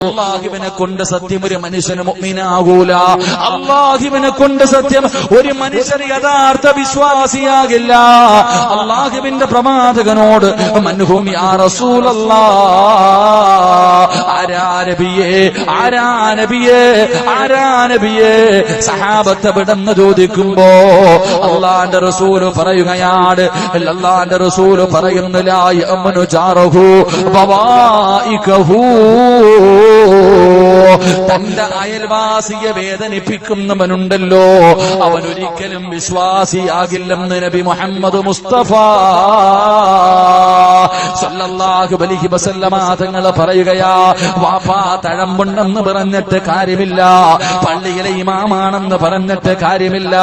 അല്ലാഹുവിനെ കൊണ്ട് സത്യം ഒരു മനുഷ്യന് മുഅ്മിനാകൂല. അല്ലാഹുവിനെ കൊണ്ട് സത്യം ഒരു മനുഷ്യൻ യഥാർത്ഥ വിശ്വാസിയാകില്ല. അല്ലാഹുവിന്റെ പ്രവാചകനോട് മൻഹും യാ റസൂലല്ലാഹ്, ആരാ നബിയേ സഹാബത്ത് വിടന്ന് ചോദിക്കുമ്പോ അല്ലാഹുവിന്റെ റസൂൽ പറയുകയാണ്, അല്ലാഹുവിന്റെ റസൂൽ പറയുന്നു ലാ യഅ്മനു ജാറഹു ബവായികഹു, തന്റെ അയൽവാസിയെ വേദനിപ്പിക്കുന്നവനുണ്ടല്ലോ അവൻ ഒരിക്കലും വിശ്വാസിയാകില്ലെന്ന് നബി മുഹമ്മദ് മുസ്തഫ സല്ലല്ലാഹു അലൈഹി വസല്ലമ തങ്ങൾ പറയുകയാ. വാപ്പാ തഴമ്പുണ്ടെന്ന് പറഞ്ഞിട്ട് കാര്യമില്ല, പള്ളിയിലെ ഇമാമാണെന്ന് പറഞ്ഞിട്ട് കാര്യമില്ല,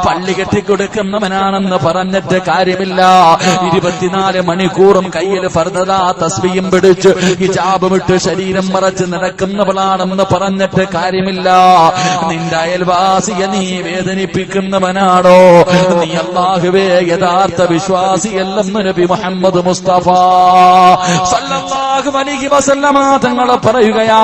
പള്ളി കെട്ടിക്കൊടുക്കുന്നവനാണെന്ന് പറഞ്ഞിട്ട് കാര്യമില്ല, 24 മണിക്കൂറും കയ്യിൽ ഫർദാ തസ്ബീഹും പിടിച്ച് ഹിജാബും ഇട്ട് ശരീരം മറച്ച് നടക്കുന്നവളാണെന്ന് പറഞ്ഞിട്ട് കാര്യമില്ല. നിന്റെ അയൽവാസിയെ നീ വേദനിപ്പിക്കുന്നവനാണോ, നീ അല്ലാഹുവേ യഥാർത്ഥ വിശ്വാസിയല്ലെന്ന് നബി മുഹമ്മദ് മുസ്തഫ സല്ലല്ലാഹു അലൈഹി വസല്ലമ തങ്ങൾ പറയുകയാ.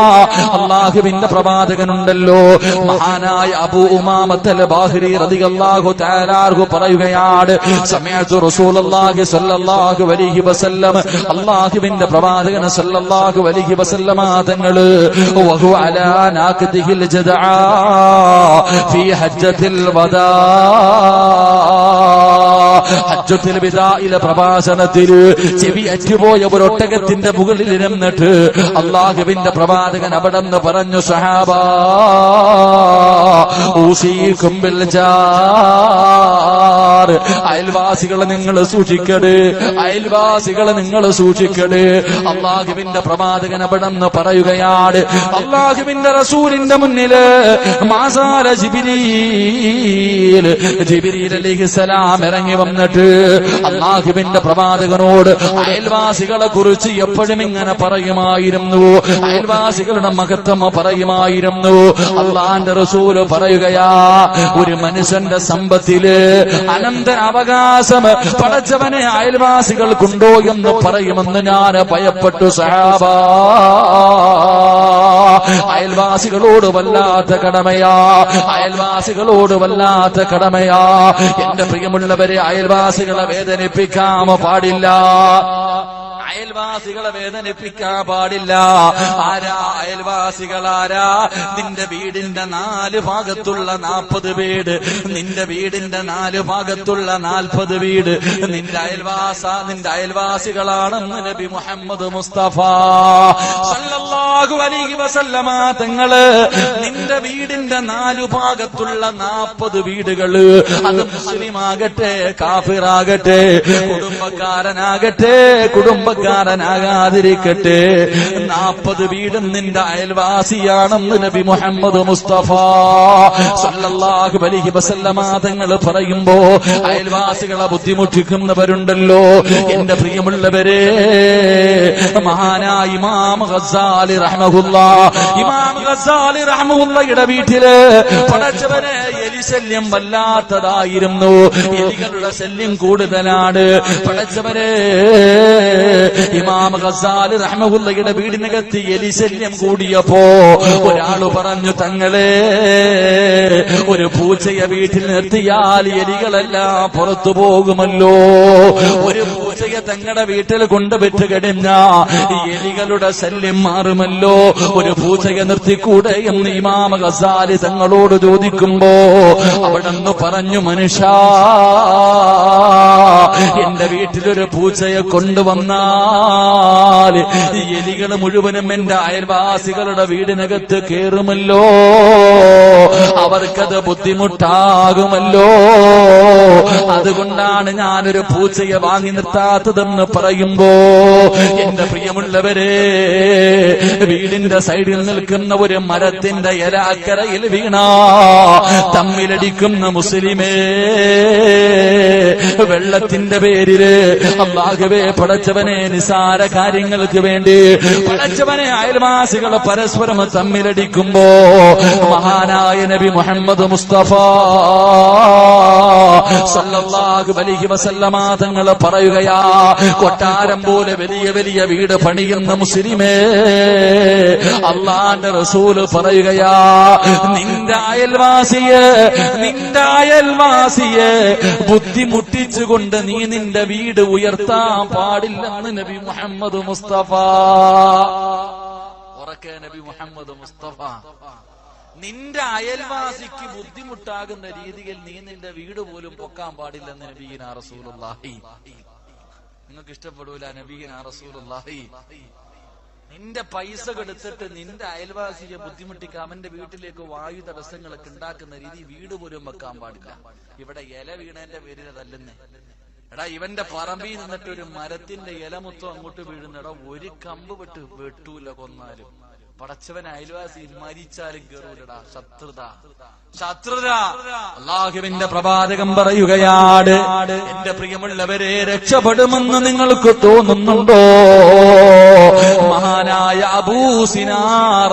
അല്ലാഹുവിന്റെ പ്രവാചകനുണ്ടല്ലോ മഹാനായ അബൂ ഉമാമത്തുൽ ബാഹിരി റളിയല്ലാഹു തആല അൻഹു പറയുകയാണ്, സമയത്തു റസൂലുള്ളാഹി സ്വല്ലല്ലാഹു അലൈഹി വസല്ലം, അല്ലാഹുവിന്റെ പ്രവാചകൻ സ്വല്ലല്ലാഹു അലൈഹി വസല്ലമ തങ്ങൾ വഹു അലാ നാഖദിഹിൽ ജദആ ഫീ ഹജ്ജത്തിൽ വദാ, ഹജ്ജത്തുൽ വിദാഇലെ പ്രഭാഷണത്തിൽ ചെവി അറ്റുപോയ ഒരു ഒട്ടകത്തിന്റെ മുകളിൽ ഇരുന്നിട്ട് അല്ലാഹുവിന്റെ പ്രവാചകൻ അവിടെ നിന്ന് പറഞ്ഞു, സഹാബാ ഊസീകും ബിൽ ജാർ, അയൽവാസികളെ നിങ്ങൾ സൂക്ഷിക്കണേ, അയൽവാസികളെ നിങ്ങൾ സൂക്ഷിക്കണേ. അല്ലാഹുവിന്റെ പ്രവാചകൻ അവിടെ നിന്ന് പറയുകയാണ്, അല്ലാഹുവിന്റെ റസൂലിന്റെ മുന്നില് മാസാല ജിബ്രീൽ അലൈഹിസ്സലാം ഇറങ്ങി വന്നിട്ട് അല്ലാഹുവിന്റെ പ്രവാചകനോട് അയൽവാസികളെ കുറിച്ച് എപ്പോഴും ഇങ്ങനെ പറയുമായിരുന്നു, അയൽവാസികളുടെ മഹത്വം പറയുമായിരുന്നു. അല്ലാഹുവിന്റെ റസൂൽ പറയുകയാ, ഒരു മനുഷ്യന്റെ സമ്പത്തില് അനന്തര അവകാശം പടച്ചവനെ അയൽവാസികൾക്കുണ്ടോ എന്ന് പറയുമെന്ന് ഞാൻ ഭയപ്പെട്ടു സഹാബാ. അയൽവാസികളോട് വല്ലാത്ത കടമയാ, അയൽവാസികളോട് വല്ലാത്ത കടമയാ. എന്റെ പ്രിയമുള്ളവരെ, അയൽവാസികളെ വേദനിപ്പിക്കാൻ പാടില്ല, അയൽവാസികളെ വേദനിപ്പിക്കാൻ പാടില്ല. ആരാ അയൽവാസികളാരാ? നിന്റെ വീടിന്റെ 4 ഭാഗത്തുള്ള 40 വീട്, നിന്റെ വീടിന്റെ 4 ഭാഗത്തുള്ള 40 വീട് നിന്റെ അയൽവാസികളാണെന്ന് നബി മുഹമ്മദ് മുസ്തഫ സല്ലല്ലാഹു അലൈഹി വസല്ലമ തങ്ങള്. നിന്റെ വീടിന്റെ 4 ഭാഗത്തുള്ള 40 വീടുകള്, അത് മുസ്ലിമാകട്ടെ കാഫിറാകട്ടെ, കുടുംബക്കാരനാകാതിരിക്കട്ടെ, 40 വീടും നിന്റെ അയൽവാസിയാണെന്ന് നബി മുഹമ്മദ് മുസ്തഫ സല്ലല്ലാഹു അലൈഹി വസല്ലമ തങ്ങൾ പറയുമ്പോ അയൽവാസികളെ ബുദ്ധിമുട്ടിക്കുന്നവരുണ്ടല്ലോ. എന്റെ പ്രിയമുള്ളവരെ, മഹാനായ ഇമാം ഗസാലി റഹ്മഹുല്ലാഹയുടെ വീട്ടില് പടച്ചവനെ എലിശല്യം വല്ലാത്തതായിരുന്നു, എലികളുടെ ശല്യം കൂടുതലാണ്. പടച്ചവനെ, ഇമാം ഗസാലി റഹ്മഹുല്ലാഹയുടെ വീടിനകത്ത് എലിശല്യം കൂടിയപ്പോ ഒരാള് പറഞ്ഞു, തങ്ങളെ ഒരു പൂച്ചയെ വീട്ടിൽ നിർത്തിയാൽ എലികളെല്ലാം പുറത്തു പോകുമല്ലോ, ഒരു പൂച്ചയെ തങ്ങളുടെ വീട്ടിൽ കൊണ്ടുവിട്ട് കഴിഞ്ഞ എലികളുടെ ശല്യം മാറുമല്ലോ, ഒരു പൂച്ചയെ നിർത്തിക്കൂടെ എന്ന് ഇമാം ഗസാലി തങ്ങളോട് ചോദിക്കുമ്പോ അവിടെന്ന് പറഞ്ഞു, മനുഷ്യ, എന്റെ വീട്ടിലൊരു പൂച്ചയെ കൊണ്ടുവന്നാൽ എലികൾ മുഴുവനും എന്റെ അയൽവാസികളുടെ വീടിനകത്ത് കേറുമല്ലോ, അവർക്കത് ബുദ്ധിമുട്ടാകുമല്ലോ, അതുകൊണ്ടാണ് ഞാനൊരു പൂച്ചയെ വാങ്ങി നിർത്താത്തതെന്ന് പറയുമ്പോ, എന്റെ പ്രിയമുള്ളവരെ, വീടിന്റെ സൈഡിൽ നിൽക്കുന്ന ഒരു മരത്തിന്റെ ഇല അക്കരയിൽ വീണ തമ്മിലടിക്കുന്ന മുസ്ലിമേ, വെള്ളത്തിന്റെ പടച്ചവന്റെ പേരില് അല്ലാഹുവേ പടച്ചവനെ നിസാര കാര്യങ്ങൾക്ക് വേണ്ടി പടച്ചവനെ അയൽവാസികൾ പരസ്പരം തമ്മിലടിക്കുമ്പോ മഹാനായ നബി മുഹമ്മദ് മുസ്തഫ സല്ലല്ലാഹു അലൈഹി വസല്ലമ തങ്ങൾ പറയുകയാ, കൊട്ടാരം പോലെ വലിയ വലിയ വീട് പണിയുന്ന മുസ്ലിമേ, അല്ലാഹുവിന്റെ റസൂൽ പറയുകയാ, നിന്റെ അയൽവാസിയെ ബുദ്ധിമുട്ടിച്ചുകൊണ്ട് നീ നിന്റെ വീട് ഉയർത്താൻ പാടില്ലെന്ന് നബി മുഹമ്മദ് മുസ്തഫ. ഉറക്കെ നബി മുഹമ്മദ് മുസ്തഫ. നിന്റെ അയൽവാസിക്ക് ബുദ്ധിമുട്ടാകുന്ന രീതിയിൽ നീ നിന്റെ വീട് പോലും പൊക്കാൻ പാടില്ലെന്ന് നബിയിനാ റസൂലുള്ളാഹി. നിങ്ങൾക്ക് ഇഷ്ടപ്പെടൂല നബിയിനാ റസൂലുള്ളാഹി. നിന്റെ പൈസ കൊടുത്തിട്ട് നിന്റെ അയൽവാസിയെ ബുദ്ധിമുട്ടിക്കുക, അവന്റെ വീട്ടിലേക്ക് വായു തടസ്സങ്ങളൊക്കെ ഉണ്ടാക്കുന്ന രീതി വീട് പോലും വെക്കാൻ പാടില്ല. ഇവിടെ ഇല വീണേന്റെ പേരിൽ അതല്ലെന്ന്. എടാ, ഇവന്റെ പറമ്പിൽ നിന്നിട്ട് ഒരു മരത്തിന്റെ ഇല മൊത്തം അങ്ങോട്ട് വീഴുന്നടാ, ഒരു കമ്പ് വെട്ടൂല കൊന്നാലും. പടച്ചവൻ അയൽവാസി മരിച്ചാലും കേറൂലടാ. ശത്രുത. അല്ലാഹുവിന്റെ പ്രവാചകൻ പറയുകയാണ്, എന്റെ പ്രിയമുള്ളവരെ, രക്ഷപ്പെടുമെന്ന് നിങ്ങൾക്ക് തോന്നുന്നുണ്ടോ? മഹാനായ അബൂ സിനാ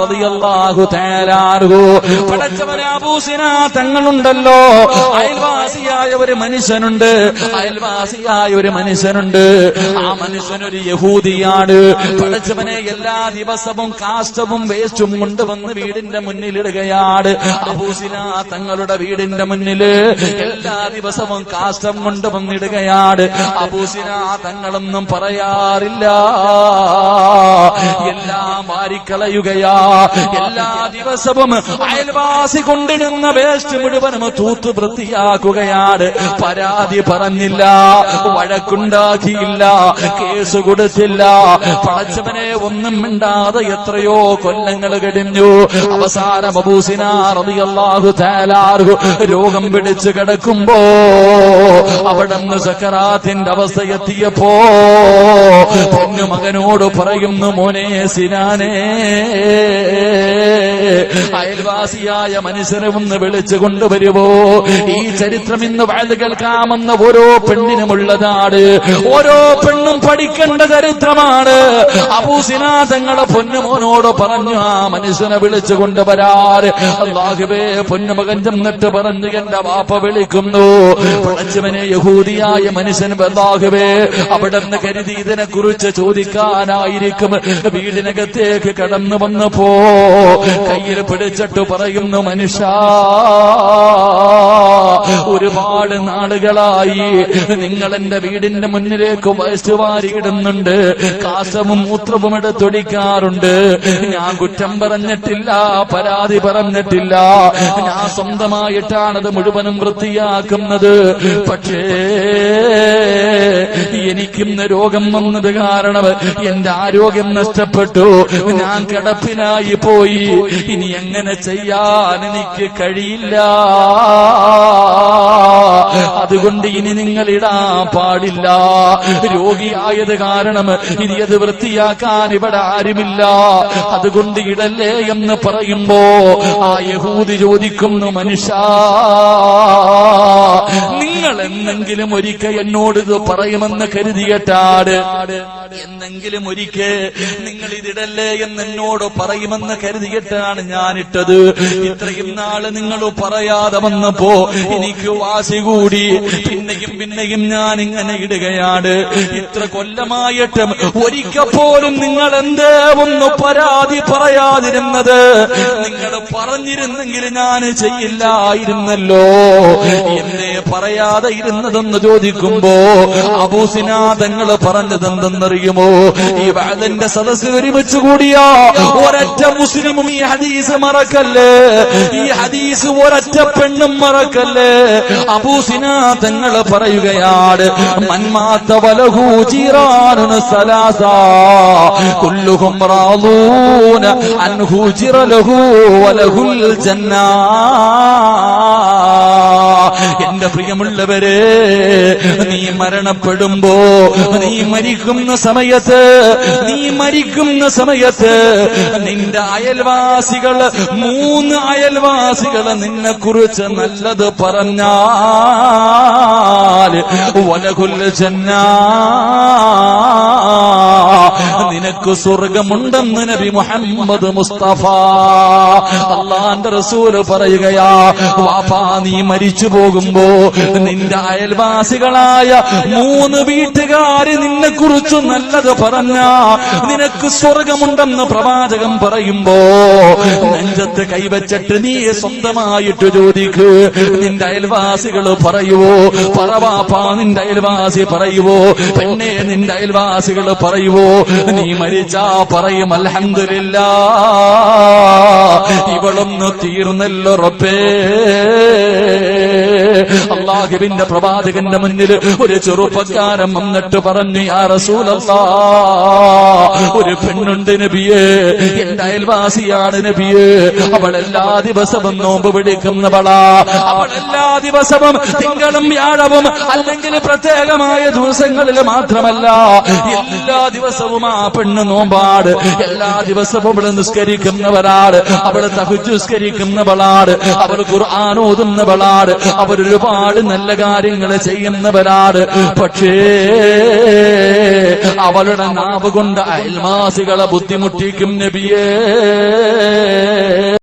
റളിയല്ലാഹു തആല അൻഹു, പടച്ചവനെ അബൂ സിനാ തങ്ങളുണ്ടല്ലോ, അയൽവാസിയായ ഒരു മനുഷ്യനുണ്ട്. ആ മനുഷ്യനൊരു യഹൂദിയാണ്. പടച്ചവനെ എല്ലാ ദിവസവും കാഷ്ടവും വേസ്റ്റും കൊണ്ടുവന്ന് വീടിന്റെ മുന്നിലിടുകയാണ്. അബൂ സിനാ തങ്ങളുടെ വീടിന്റെ മുന്നില് എല്ലാ ദിവസവും കാഷ്ടം കൊണ്ടുവന്നിടുകയാണ്. അബൂ സിനാ തങ്ങളൊന്നും പറയാറില്ല, എല്ലാം വാരിക്കളയുകയാ. എല്ലാ ദിവസവും അയൽവാസി കൊണ്ടിടുന്ന വേസ്റ്റ് മുഴുവനും തൂത്ത് വൃത്തിയാക്കുകയാണ്. പരാതി പറഞ്ഞില്ല, വഴക്കുണ്ടാക്കിയില്ല, കേസ് കൊടുത്തില്ല. പടച്ചവനെ ഒന്നും മിണ്ടാതെ എത്രയോ കൊല്ലങ്ങൾ കഴിഞ്ഞു. അവസാനം അബൂ സിനാ റളിയല്ലാഹു തആല അൻഹു രോഗം പിടിച്ചു കിടക്കുമ്പോ, അവിടുന്ന് സക്കറാത്തിന്റെ അവസ്ഥ എത്തിയപ്പോ പൊന്നു മകനോട് പറയുന്നു, മോനെ സിനാനെ, അയൽവാസിയായ മനുഷ്യനെ ഒന്ന് വിളിച്ചു കൊണ്ടുവരുവോ? ഈ ചരിത്രം ഇന്ന് വഅദ് കേൾക്കാമെന്ന ഓരോ പെണ്ണിനുമുള്ളതാണ്. ഓരോ പെണ്ണും പഠിക്കേണ്ട ചരിത്രമാണ്. അബൂ സിനാ തങ്ങളെ പൊന്നുമോനോട് പറഞ്ഞു, ആ മനുഷ്യനെ വിളിച്ചു കൊണ്ടുവരാറ്. അല്ലാഹുവേ, പൊന്നുമകൻ ചെന്നിട്ട് പറഞ്ഞു, എന്റെ വാപ്പ വിളിക്കുന്നു. പടച്ചവനെ, യഹൂദിയായ മനുഷ്യൻ അല്ലാഹുവേ അവിടുന്ന് കരുതി ഇതിനെ കുറിച്ച് ചോദിക്കാനായിരിക്കും വീടിനകത്തേക്ക് കടന്നു വന്നപ്പോ കയ്യിൽ പിടിച്ചിട്ട് പറയുന്നു, മനുഷ്യ, ഒരുപാട് നാളുകളായി നിങ്ങൾ എന്റെ വീടിന്റെ മുന്നിലേക്ക് വേസ്റ്റ് വാരിയിടുന്നുണ്ട്, കാശവും മൂത്രവും എടുത്തൊടിക്കാറുണ്ട്. ഞാൻ കുറ്റം പറഞ്ഞിട്ടില്ല, പരാതി പറഞ്ഞിട്ടില്ല, ഞാൻ സ്വന്തമായിട്ടാണത് മുഴുവനും വൃത്തിയാക്കുന്നത്. പക്ഷേ എനിക്കിന്ന് രോഗം വന്നത് കാരണം എന്റെ ആരോഗ്യം നഷ്ടപ്പെട്ടു, ഞാൻ കിടപ്പിനായി പോയി. ഇനി എങ്ങനെ ചെയ്യാൻ എനിക്ക് കഴിയില്ല. അതുകൊണ്ട് ഇനി നിങ്ങൾ ഇടാൻ പാടില്ല. രോഗിയായത് കാരണം ഇനി അത് വൃത്തിയാക്കാൻ ഇവിടെ ആരുമില്ല, അതുകൊണ്ട് ഇടല്ലേ എന്ന് പറയുമ്പോ ആ യഹൂദി ചോദിക്കുന്നു, മനുഷ്യ, നിങ്ങൾ എന്നെങ്കിലും ഒരിക്കൽ എന്നോട് ഇത് പറയുമെന്ന് കരുതിയിട്ടാണ്, എന്നെങ്കിലും ഒരിക്കൽ നിങ്ങൾ ഇതിടല്ലേ എന്ന് എന്നോട് പറയുമെന്ന് കരുതിയിട്ടാണ് ഞാനിട്ടത്. ഇത്രയും നാള് നിങ്ങൾ പറയാതെ വന്നപ്പോ എനിക്ക് വാശി കൂടി, പിന്നെയും ഞാൻ ഇങ്ങനെ ഇടുകയാണ്. ഇത്ര കൊല്ലമായിട്ടും ഒരിക്കൽ പോലും നിങ്ങൾ എന്തേ ഒന്ന് പരാതി പറയാതിരുന്നത്? നിങ്ങൾ പറഞ്ഞിരുന്നെങ്കിൽ ഞാൻ ചെയ്യില്ലായിരുന്നല്ലോ. എന്നെ പറയാതെ ഇരുന്നതെന്ന് ചോദിക്കുമ്പോ അബൂ സിനാ തങ്ങൾ പറഞ്ഞതെന്തെന്നറിയുമോ? ഈ വഅദിന്റെ സദസ്സ് ഒരുമിച്ച് കൂടിയാ ഒരൊറ്റ മുസ്ലിമും ഈ ഹദീസ് മറക്കല്ലേ, ഈ ഹദീസ് ഒരൊറ്റ പെണ്ണും മറക്കല്ലേ. അബൂ സിനാ തങ്ങൾ പറയുകയാണ്, മൻമാത വലഹു ജീറാനുൻ സലാസ കുല്ലുഹും റാളൂന അൻഹു ജിറലഹു വലഹുൽ ജന്ന. എന്റെ പ്രിയമുള്ളവരെ, നീ മരണപ്പെടുമ്പോ, നീ മരിക്കുന്ന സമയത്ത് നിന്റെ അയൽവാസികൾ, 3 അയൽവാസികൾ നിന്നെ കുറിച്ച് നല്ലത് പറഞ്ഞാൽ വലകുൽ ജന്ന, നിനക്ക് സ്വർഗമുണ്ടെന്ന് നബി മുഹമ്മദ് മുസ്തഫ. അല്ലാഹുവിന്റെ റസൂൽ പറയുകയാ, വാപ്പാ നീ മരിച്ചു പോകുമ്പോ നിന്റെ അയൽവാസികളായ 3 വീട്ടുകാര് നിന്നെ കുറിച്ച് നല്ലത് പറഞ്ഞ നിനക്ക് സ്വർഗമുണ്ടെന്ന് പ്രവാചകൻ പറയുമ്പോ നെഞ്ചത്ത് കൈവച്ചിട്ട് നീ സ്വന്തമായിട്ട് ചോദിക്ക്, നിന്റെ അയൽവാസികൾ പറയുവോ? പറവാപ്പാ നിന്റെ അയൽവാസി പറയുവോ? പെണ്ണെ നിന്റെ അയൽവാസികൾ പറയുവോ? നീ മരിച്ചാ പറയും അൽഹംദുലില്ലാഹ്, ഇവളൊന്ന് തീർന്നല്ലോ റബ്ബേ. അല്ലാഹുവിന്റെ പ്രവാചകന്റെ മുന്നിൽ ഒരു ചെറുപ്പക്കാരൻ വന്നിട്ട് പറഞ്ഞു, യാ റസൂലല്ലാഹ്, ഒരു പെണ്ണുണ്ട് നബിയേ, എന്റെ അയൽവാസിയാണ് നബിയേ, അവൾ എല്ലാ ദിവസവും നോമ്പ് പിടിക്കുന്നവളാ, അവൾ എല്ലാ ദിവസവും തിങ്കളും വ്യാഴവും അല്ലെങ്കിൽ പ്രത്യേകമായ ദിവസങ്ങളിൽ മാത്രമല്ല എല്ലാ ദിവസവും ആ പെണ്ണ് നോമ്പാട്, എല്ലാ ദിവസവും അവള് നിസ്കരിക്കുന്നവരാണ്, അവള് തഹജ്ജുദ് നിസ്കരിക്കുന്നവളാണ്, അവൾ ഖുർആൻ ഓതുന്നവളാണ്, അവരൊരുപാട് നല്ല കാര്യങ്ങൾ ചെയ്യുന്നവരാണ്. പക്ഷേ അവളുടെ നാവ് കൊണ്ട് അയൽവാസികളെ ബുദ്ധിമുട്ടിക്കും നബിയേ.